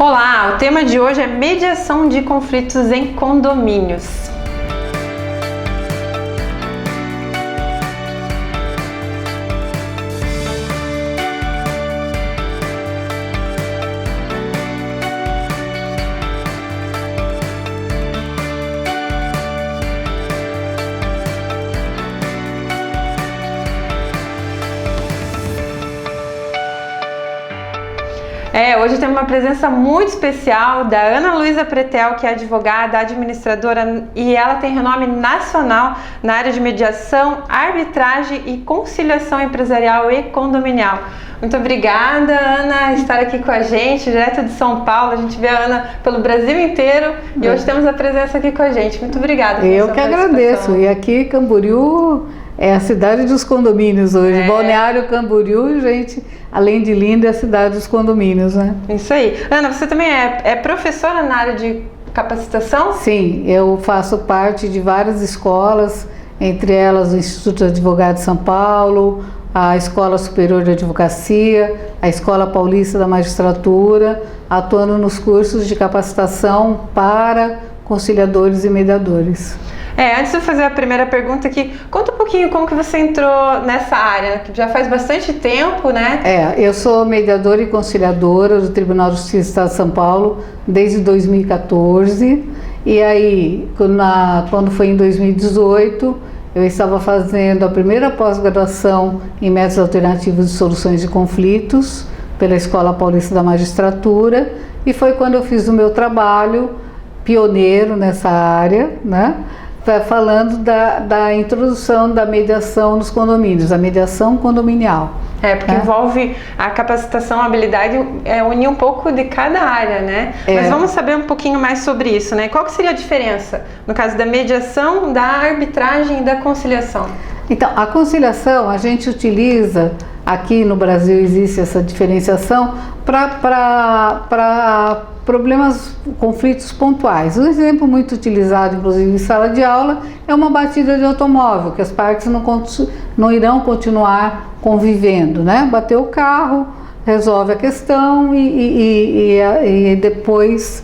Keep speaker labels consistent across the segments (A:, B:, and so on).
A: Olá, o tema de hoje é mediação de conflitos em condomínios. Hoje tem uma presença muito especial da Ana Luísa Pretel, que é advogada, administradora, e ela tem renome nacional na área de mediação, arbitragem e conciliação empresarial e condominial. Muito obrigada, Ana, estar aqui com a gente, direto de São Paulo. A gente vê a Ana pelo Brasil inteiro e hoje temos a presença aqui com a gente. Muito obrigada.
B: Eu que agradeço. E aqui, Camboriú é a cidade dos condomínios hoje. Balneário Camboriú, gente, além de linda, é a cidade dos condomínios, né?
A: Isso aí. Ana, você também é professora na área de capacitação?
B: Sim, eu faço parte de várias escolas, entre elas o Instituto de Advogados de São Paulo, a Escola Superior de Advocacia, a Escola Paulista da Magistratura, atuando nos cursos de capacitação para conciliadores e mediadores.
A: Antes de eu fazer a primeira pergunta aqui, conta um pouquinho como que você entrou nessa área, que já faz bastante tempo, né?
B: Eu sou mediadora e conciliadora do Tribunal de Justiça do Estado de São Paulo desde 2014, e aí, quando foi em 2018, eu estava fazendo a primeira pós-graduação em métodos alternativos de soluções de conflitos pela Escola Paulista da Magistratura, e foi quando eu fiz o meu trabalho pioneiro nessa área, né? Falando da introdução da mediação nos condomínios, a mediação condominial.
A: Porque envolve a capacitação, a habilidade, unir um pouco de cada área, né? Mas vamos saber um pouquinho mais sobre isso, né? Qual que seria a diferença, no caso da mediação, da arbitragem e da conciliação?
B: Então, a conciliação a gente utiliza, aqui no Brasil existe essa diferenciação para problemas, conflitos pontuais. Um exemplo muito utilizado, inclusive em sala de aula, é uma batida de automóvel, que as partes não irão continuar convivendo, né? Bateu o carro, resolve a questão e depois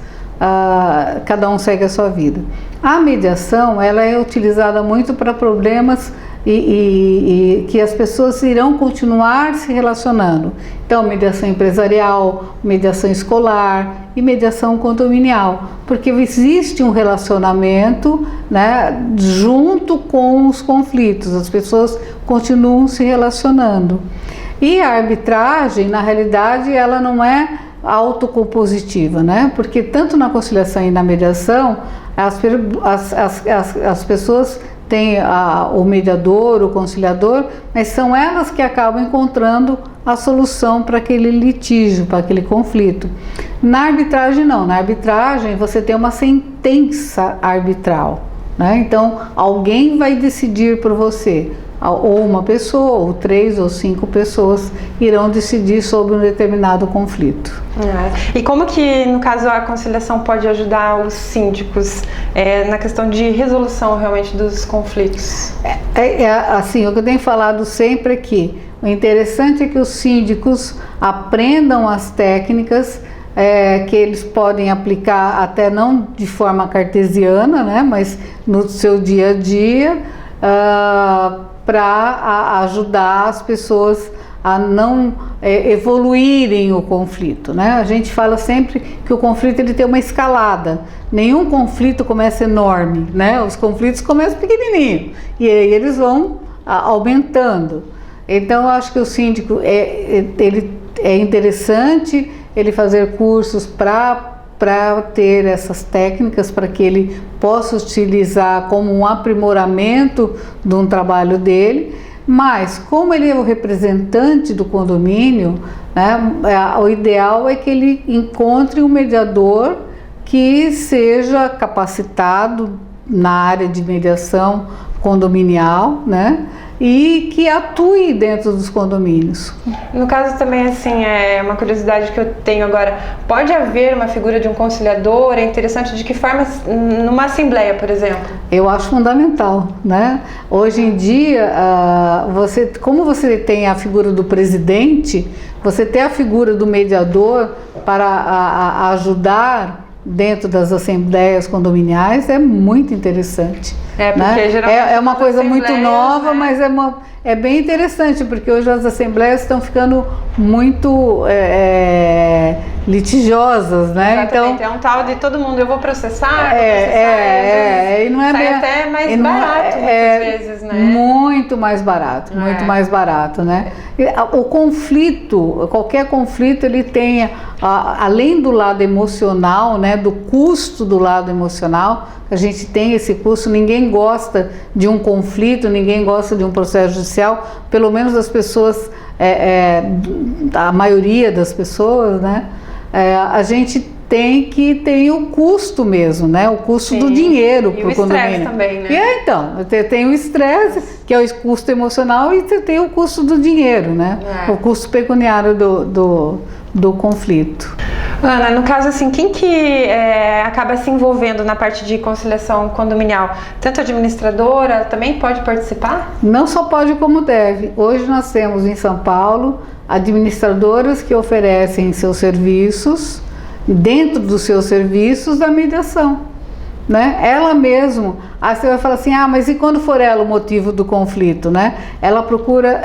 B: cada um segue a sua vida. A mediação, ela é utilizada muito para problemas e que as pessoas irão continuar se relacionando. Então, mediação empresarial, mediação escolar e mediação condominial, porque existe um relacionamento, né, junto com os conflitos, as pessoas continuam se relacionando. E a arbitragem, na realidade, ela não é autocompositiva, né? Porque tanto na conciliação e na mediação, as pessoas têm o mediador, o conciliador, mas são elas que acabam encontrando a solução para aquele litígio, para aquele conflito. Na arbitragem não, na arbitragem você tem uma sentença arbitral, né? Então alguém vai decidir por você, ou uma pessoa, ou 3 ou 5 pessoas irão decidir sobre um determinado conflito.
A: E como que, no caso, a conciliação pode ajudar os síndicos na questão de resolução realmente dos conflitos?
B: Assim, o que eu tenho falado sempre é que o interessante é que os síndicos aprendam as técnicas que eles podem aplicar até não de forma cartesiana, né, mas no seu dia a dia, para ajudar as pessoas a não evoluírem o conflito, né? A gente fala sempre que o conflito ele tem uma escalada. Nenhum conflito começa enorme, né? Os conflitos começam pequenininho e aí eles vão aumentando. Então, eu acho que o síndico ele é interessante ele fazer cursos para ter essas técnicas, para que ele possa utilizar como um aprimoramento de um trabalho dele, mas como ele é o representante do condomínio, né, o ideal é que ele encontre um mediador que seja capacitado na área de mediação condominial, né, e que atue dentro dos condomínios.
A: No caso também, assim, é uma curiosidade que eu tenho agora, pode haver uma figura de um conciliador? É interessante de que forma, numa assembleia, por exemplo?
B: Eu acho fundamental, né? Hoje em dia, como você tem a figura do presidente, você tem a figura do mediador para ajudar dentro das assembleias condominiais é muito interessante.
A: Porque
B: né?
A: geralmente
B: é uma coisa muito nova,
A: né?
B: Mas é bem interessante, porque hoje as assembleias estão ficando muito litigiosas, né?
A: Exatamente, então, é um tal de todo mundo, eu vou processar,
B: e não é
A: sai até mais barato muitas vezes, né?
B: Muito mais barato, né? O conflito, qualquer conflito, ele tem, além do lado emocional, né, do custo do lado emocional, a gente tem esse custo, ninguém gosta de um conflito, ninguém gosta de um processo judicial, pelo menos as pessoas, a maioria das pessoas, né? A gente tem que ter o custo mesmo, né? O custo do dinheiro para o condomínio. E o estresse também, né? Então, tem o estresse, que é o custo emocional, e você tem o custo do dinheiro, né? O custo pecuniário do conflito.
A: Ana, no caso assim, quem que acaba se envolvendo na parte de conciliação condominial? Tanto a administradora também pode participar?
B: Não só pode, como deve. Hoje nós temos em São Paulo administradoras que oferecem seus serviços, dentro dos seus serviços, da mediação, né? Ela mesmo, aí você vai falar assim, mas e quando for ela o motivo do conflito, né? Ela procura,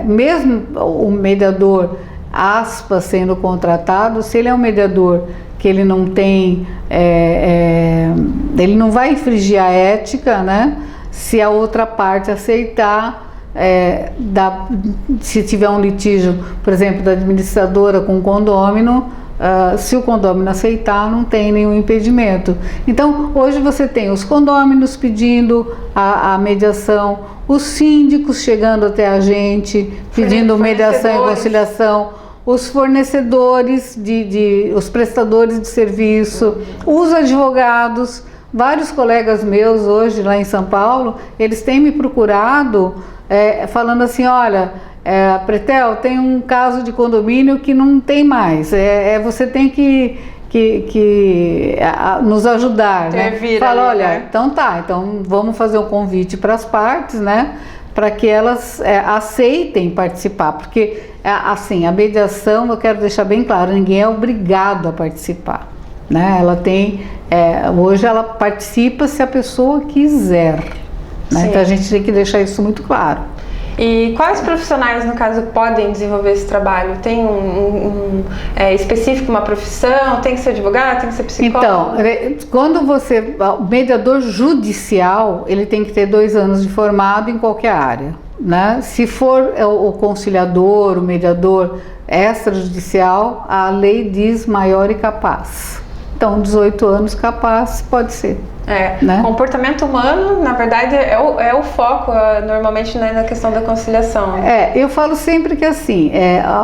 B: mesmo o mediador, aspas, sendo contratado, se ele é um mediador que ele não tem, ele não vai infringir a ética, né? Se a outra parte aceitar, se tiver um litígio, por exemplo, da administradora com o condômino, se o condômino aceitar, não tem nenhum impedimento. Então, hoje você tem os condôminos pedindo a mediação, os síndicos chegando até a gente, pedindo mediação e conciliação, os fornecedores, os prestadores de serviço, os advogados. Vários colegas meus hoje lá em São Paulo, eles têm me procurado falando assim, olha, Pretel, tem um caso de condomínio que não tem mais, você tem que nos ajudar, né? Fala, olha, né? Então vamos fazer um convite para as partes, né? Para que elas aceitem participar, porque assim, a mediação, eu quero deixar bem claro, ninguém é obrigado a participar, né? Ela tem, hoje ela participa se a pessoa quiser, né? Então a gente tem que deixar isso muito claro.
A: E quais profissionais, no caso, podem desenvolver esse trabalho? Tem específico, uma profissão? Tem que ser advogado? Tem que ser psicólogo?
B: Então, quando o mediador judicial, ele tem que ter 2 anos de formado em qualquer área, né? Se for o conciliador, o mediador extrajudicial, a lei diz maior e capaz. Então, 18 anos capaz pode ser. Né?
A: Comportamento humano, na verdade, é o foco normalmente, né, na questão da conciliação.
B: Eu falo sempre que assim,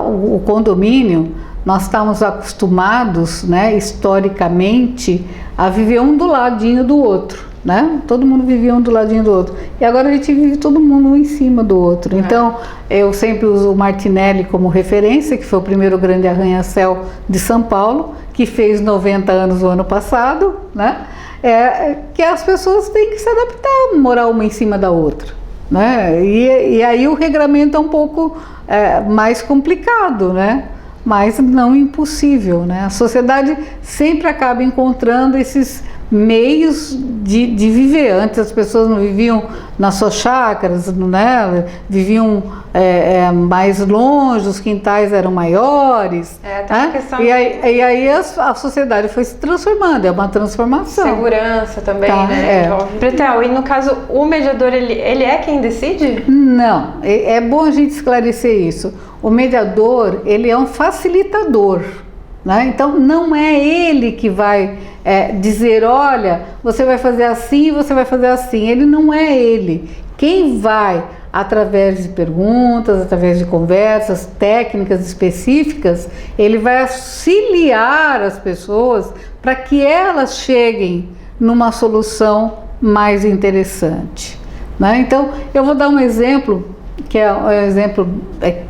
B: o condomínio, nós estamos acostumados, né, historicamente, a viver um do ladinho do outro, né? Todo mundo vivia um do ladinho do outro. E agora a gente vive todo mundo um em cima do outro. Então, eu sempre uso o Martinelli como referência, que foi o primeiro grande arranha-céu de São Paulo, que fez 90 anos o ano passado, né? Que as pessoas têm que se adaptar, morar uma em cima da outra, né? E aí o regramento é um pouco mais complicado, né? Mas não impossível, né? A sociedade sempre acaba encontrando esses meios de viver. Antes as pessoas não viviam nas suas chácaras, né? Viviam mais longe, os quintais eram maiores, né? E aí a sociedade foi se transformando, é uma transformação.
A: Segurança também, né? Pretel, e no caso, o mediador, ele é quem decide?
B: Não, é bom a gente esclarecer isso. O mediador, ele é um facilitador, né? Então não é ele que vai dizer, olha, você vai fazer assim, você vai fazer assim. Ele não é ele. Quem vai, através de perguntas, através de conversas, técnicas específicas, ele vai auxiliar as pessoas para que elas cheguem numa solução mais interessante. né? Então, eu vou dar um exemplo, que é um exemplo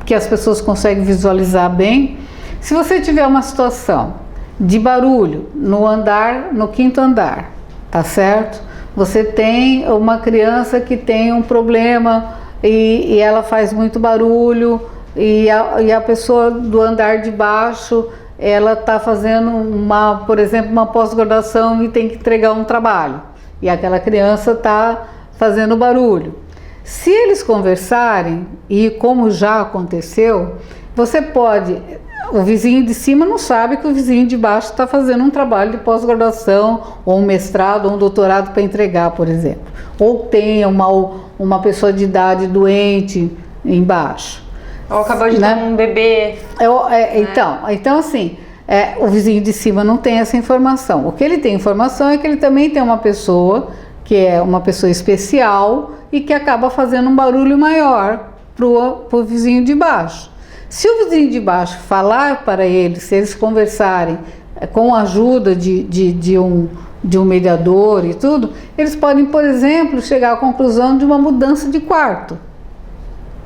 B: que as pessoas conseguem visualizar bem. Se você tiver uma situação de barulho no quinto andar, tá certo? Você tem uma criança que tem um problema e ela faz muito barulho e a pessoa do andar de baixo, ela está fazendo por exemplo, uma pós-graduação e tem que entregar um trabalho e aquela criança está fazendo barulho. Se eles conversarem, e como já aconteceu, o vizinho de cima não sabe que o vizinho de baixo está fazendo um trabalho de pós-graduação, ou um mestrado, ou um doutorado para entregar, por exemplo. Ou tem uma pessoa de idade doente embaixo.
A: Ou acabou de ter um bebê.
B: Então assim, o vizinho de cima não tem essa informação. O que ele tem informação é que ele também tem uma pessoa, que é uma pessoa especial, e que acaba fazendo um barulho maior para o vizinho de baixo. Se o vizinho de baixo falar para ele, se eles conversarem com a ajuda de um mediador e tudo, eles podem, por exemplo, chegar à conclusão de uma mudança de quarto.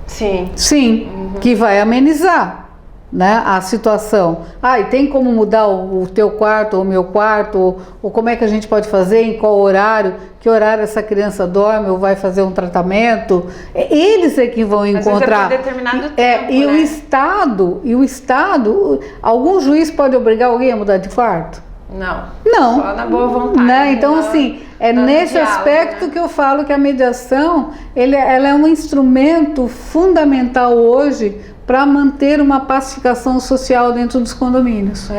A: Sim.
B: Sim, que vai amenizar, né, a situação. E tem como mudar o teu quarto ou o meu quarto, ou como é que a gente pode fazer, em qual horário, que horário essa criança dorme ou vai fazer um tratamento. Eles é que vão encontrar.
A: Às vezes é por determinado tempo,
B: e
A: né?
B: o Estado, algum juiz pode obrigar alguém a mudar de quarto?
A: Não. Só na boa vontade.
B: Né? Então, assim, nesse diálogo, aspecto, né, que eu falo que a mediação, ela é um instrumento fundamental hoje para manter uma pacificação social dentro dos condomínios.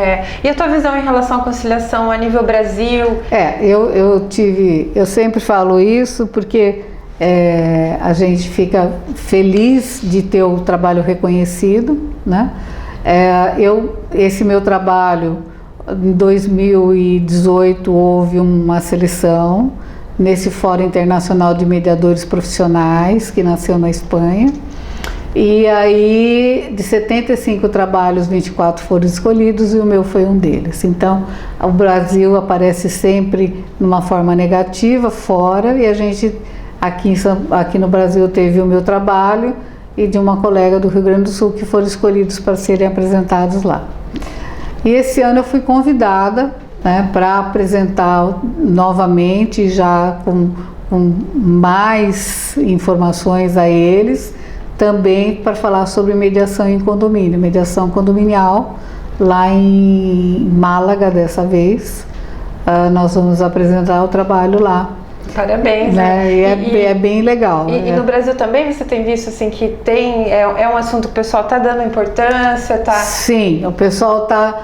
A: E a tua visão em relação à conciliação a nível Brasil?
B: Eu sempre falo isso porque a gente fica feliz de ter o trabalho reconhecido, né? Esse meu trabalho, em 2018 houve uma seleção nesse Fórum Internacional de Mediadores Profissionais, que nasceu na Espanha. E aí, de 75 trabalhos, 24 foram escolhidos e o meu foi um deles. Então, o Brasil aparece sempre numa forma negativa, fora, e a gente, aqui no Brasil, teve o meu trabalho e de uma colega do Rio Grande do Sul que foram escolhidos para serem apresentados lá. E esse ano eu fui convidada, né, para apresentar novamente, já com mais informações a eles, também para falar sobre mediação em condomínio, mediação condominial, lá em Málaga dessa vez. Nós vamos apresentar o trabalho lá.
A: Parabéns,
B: né? É bem legal.
A: E no Brasil também você tem visto assim que é um assunto que o pessoal está dando importância, tá?
B: Sim, o pessoal está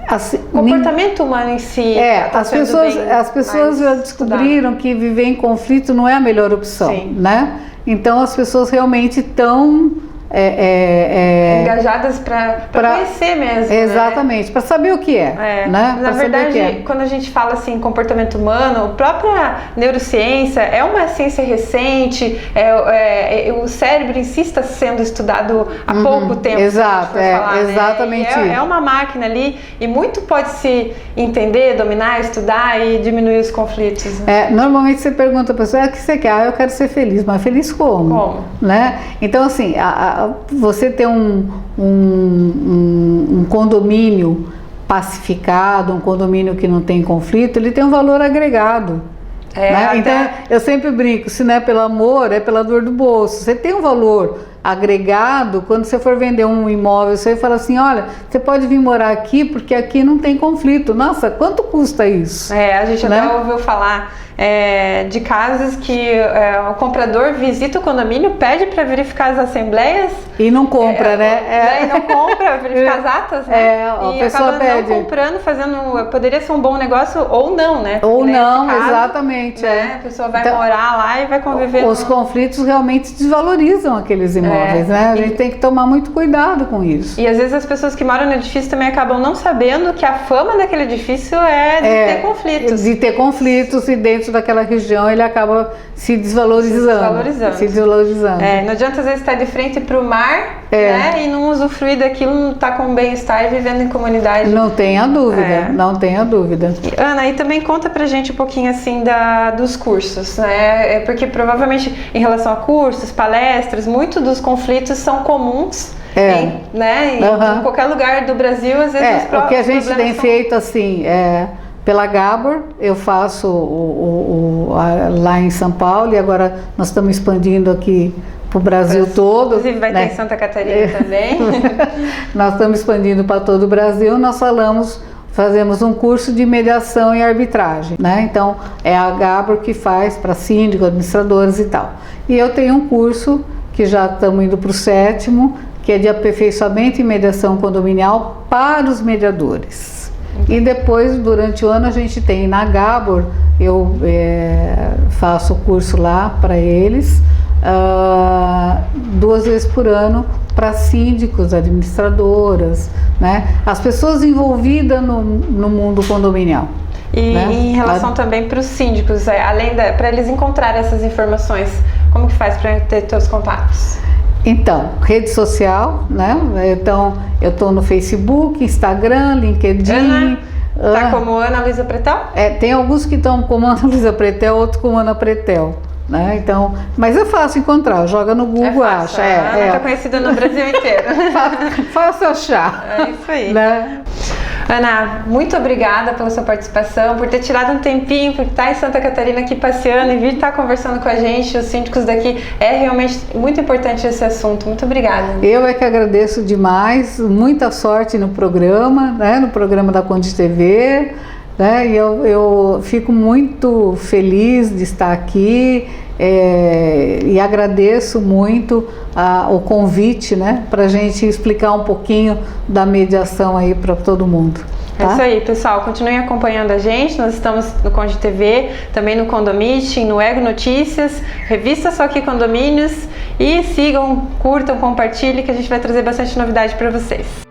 A: assim, o comportamento humano em si.
B: As pessoas já descobriram que viver em conflito não é a melhor opção,
A: sim,
B: né? Então as pessoas realmente estão
A: engajadas para conhecer mesmo.
B: Exatamente, né? Para saber o que é. Né?
A: Na verdade, quando a gente fala assim comportamento humano, a própria neurociência é uma ciência recente, o cérebro em si está sendo estudado há pouco tempo.
B: Exato,
A: falar,
B: exatamente.
A: Né? É uma máquina ali e muito pode se entender, dominar, estudar e diminuir os conflitos. Né?
B: Normalmente você pergunta a pessoa, o que você quer? Eu quero ser feliz, mas feliz como?
A: Como?
B: Né? Então assim, você ter um condomínio pacificado, um condomínio que não tem conflito, ele tem um valor agregado. Né? Então, eu sempre brinco, se não é pelo amor, é pela dor do bolso. Você tem um valor agregado quando você for vender um imóvel, você fala assim, olha, você pode vir morar aqui porque aqui não tem conflito. Nossa, quanto custa isso?
A: A gente até ouviu falar de casos que o comprador visita o condomínio, pede para verificar as assembleias
B: e não compra, né?
A: E não compra, verificar as atas, né?
B: A pessoa
A: acaba não comprando, poderia ser um bom negócio ou não, né?
B: Ou não, caso, exatamente.
A: Né? A pessoa vai morar lá e vai conviver.
B: Os conflitos realmente desvalorizam aqueles imóveis, né? A gente tem que tomar muito cuidado com isso.
A: E às vezes as pessoas que moram no edifício também acabam não sabendo que a fama daquele edifício é de ter conflitos.
B: De ter conflitos e dentro daquela região, ele acaba se desvalorizando.
A: Não adianta às vezes estar de frente para o mar lugar, né? E não usufruir daquilo, não tá com bem-estar e vivendo em comunidade.
B: Não tenha dúvida, não tenha dúvida.
A: Ana, e também conta pra gente um pouquinho assim dos cursos, né? Porque provavelmente em relação a cursos, palestras, muitos dos conflitos são comuns. Né? Em qualquer lugar do Brasil, às vezes
B: o que a gente tem feito assim, pela Gabor, eu faço lá em São Paulo, e agora nós estamos expandindo aqui para o Brasil todo.
A: Inclusive vai ter em Santa Catarina também.
B: Nós estamos expandindo para todo o Brasil. Nós fazemos um curso de mediação e arbitragem, né? Então é a Gabor que faz para síndicos, administradores e tal. E eu tenho um curso que já estamos indo para o 7º, que é de aperfeiçoamento e mediação condominial para os mediadores. E depois, durante o ano, a gente tem na Gabor, eu faço o curso lá para eles, 2 vezes por ano, para síndicos, administradoras, né? As pessoas envolvidas no mundo condominial.
A: E em relação também para os síndicos, além para eles encontrarem essas informações, como que faz para ter seus contatos?
B: Então, rede social, né? Então, eu estou no Facebook, Instagram, LinkedIn.
A: Ana, tá como Ana Luisa Pretel?
B: Tem alguns que estão como Ana Luisa Pretel, outros como Ana Pretel. Né? Então, mas é fácil encontrar, joga no Google, acha.
A: Ana está conhecida no Brasil inteiro.
B: Fácil achar.
A: É isso aí.
B: Né?
A: Ana, muito obrigada pela sua participação, por ter tirado um tempinho, por estar em Santa Catarina aqui passeando e vir estar conversando com a gente, os síndicos daqui. É realmente muito importante esse assunto. Muito obrigada.
B: Eu é que agradeço demais, muita sorte no programa, né? No programa da Conde TV. Né? E eu fico muito feliz de estar aqui e agradeço muito o convite, né? Para a gente explicar um pouquinho da mediação aí para todo mundo. Tá?
A: É isso aí, pessoal. Continuem acompanhando a gente. Nós estamos no Conde TV, também no Condomiting, no Ego Notícias, revista Só Aqui Condomínios. E sigam, curtam, compartilhem, que a gente vai trazer bastante novidade para vocês.